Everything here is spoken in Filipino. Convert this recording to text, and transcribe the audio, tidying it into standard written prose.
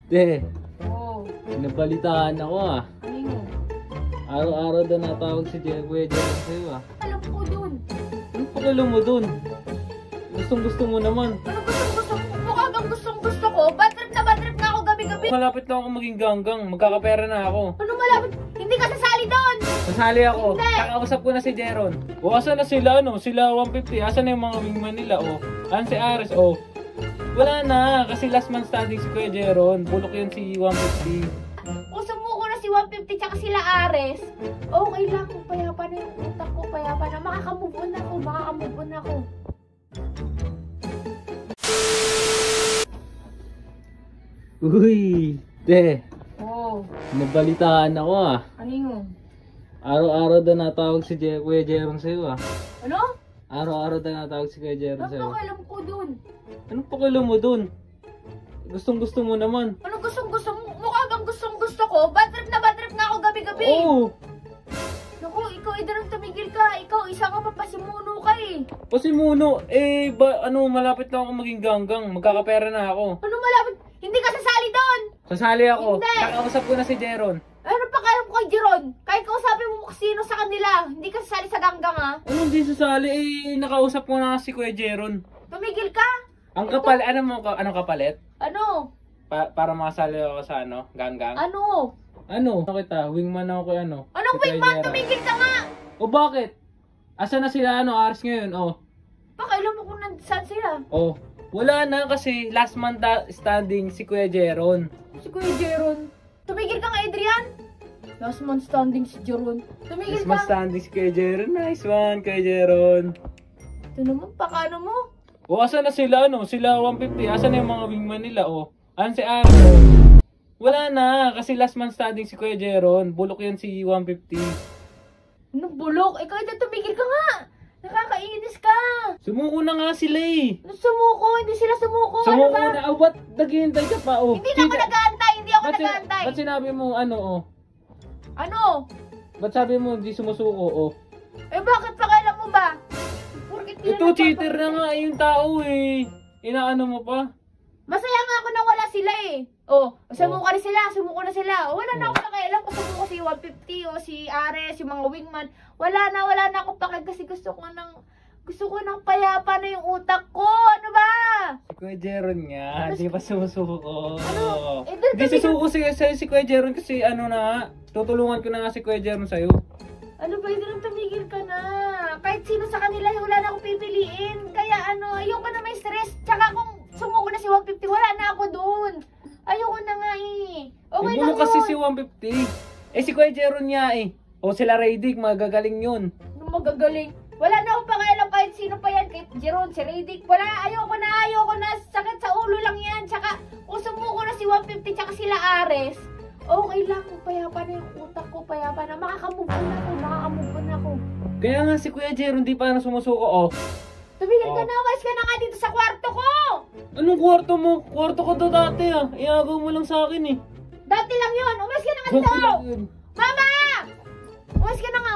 Te, Oo. nabalitaan ako ah. Ano yun? Araw-araw daw natawag si Kuya Jeron sa'yo ah. Alam ko dun. Anong pakilo mo dun? Gustong-gusto mo naman. Ano gusto mo? Mukha bang gusto ko? Bad trip nga ako gabi-gabi. Malapit na ako maging ganggang. Magkakapera na ako. Ano malapit? Hindi ka sasali doon. Sasali ako. Hindi. Kakausap ko na si Jeron. O, asan na sila ano? Sila 150. Asan na yung mga wingman nila? O, asan si Ares? O, wala na. Kasi last man standing si Kuya Jeron. Bulok yun si 150. Kung sumuko na si 150 tsaka sila Ares, okay lang. Payapa na yung utak ko. Payapa na. Makakamove on ako. Makakamove on ako. Uy, te. Oo. Nabalitaan ako ah. Ano yun? Araw-araw daw natawag si Kuya Jeron sa'yo ah. Ano? Araw-araw daw natawag si Kuya Jeron Ano sa'yo. alam ko dun? Anong pakilo mo dun? Gustong-gusto mo naman. Ano gusto mo? Mukha bang gusto ko? Bad trip nga ako gabi-gabi. Oo! Naku, ikaw idarang tumigil ka. Ikaw, isa ka pa pasimuno ka eh. Pasimuno, malapit na ako maging ganggang. Magkakapera na ako. Ano malapit? Hindi ka sasali doon. Sasali ako. Hindi. Kakausap ko na si Jeron. Ano pa kaya mo kay Jeron? Kahit kausapin mo kung sino sa kanila. Hindi ka sasali sa ganggang ha. Ano hindi sasali? Nakausap ko na si Kuya Jeron. Tumigil ka. Ang kapal, anong kapalit? Ano? Para makasali ako sa ganggang? Ano? Ano kita? Wingman ako kay Anong si Kuya wingman? Jeron. Tumigil ka nga. O bakit? Asa na sila Ares ngayon? Pakailan mo kung saan sila. Wala na kasi last man standing si Kuya Jeron. Si Kuya Jeron. Tumigil ka nga, Adrian. Last man standing si Jeron. Tumigil Last man ka. standing si Kuya Jeron. Nice one, Kuya Jeron. Ito naman, pakano mo? O, asan na sila Sila 150. Asan na yung mga wingman nila Asan si Ares? Wala na kasi last man standing si Kuya Jeron. Bulok yan si 150. Anong bulok? Ikaw ito, tumigil ka nga. Nakakainis ka. Sumuko na nga sila eh. Sumuko, hindi sila sumuko. Sumuko ano ba? na. Ba't naghihintay ka pa Hindi na ako nag-aantay, hindi ako nag-aantay. Ba't sinabi mo Ano? Ba't sabi mo hindi sumusuko Eh bakit pakailan mo ba? Porkit Ito cheater na nga yung tao eh. Inaano mo pa? Masaya nga ako na wala sila eh. Sumuko na sila. Wala na ako pakialam kung sumuko si 150 o si Ares, yung mga wingman. Wala na ako pakialam kasi gusto ko ng payapa na yung utak ko. Ano ba? Si Kuya Jeron nga, di ba sumusuko? Ano? Hindi susuko si Kuya Jeron kasi tutulungan ko na nga si Kuya Jeron sa'yo. Ano ba, hindi lang tumigil ka na. Kahit sino sa kanila, wala na akong pipiliin. Kaya ayoko na may stress. Tsaka kung sumuko na si 150, wala na ako dun. Ayoko na nga eh. Okay lang yun. kasi si 150. Si Kuya Jeron nga eh. O sila Raydick, magagaling yun. Ano magagaling? Wala na akong pakialam kahit sino pa yan. Kahit Jeron, si Raydick. Wala, ayoko na. Sakit sa ulo lang yan. Tsaka kung sumuko na si 150 tsaka sila Ares, okay lang. Payapa na yung utak ko. Payapa na. Makakamove on ako. Kaya nga si Kuya Jeron di pa na sumusuko Tumigil ka na. Walis ka na nga dito sa kwarto ko. Anong kwarto mo? Kwarto ko to dati Iagaw mo lang sa akin eh. Dati lang yun. Umalis ka na nga dito. Mama! Umalis ka na nga.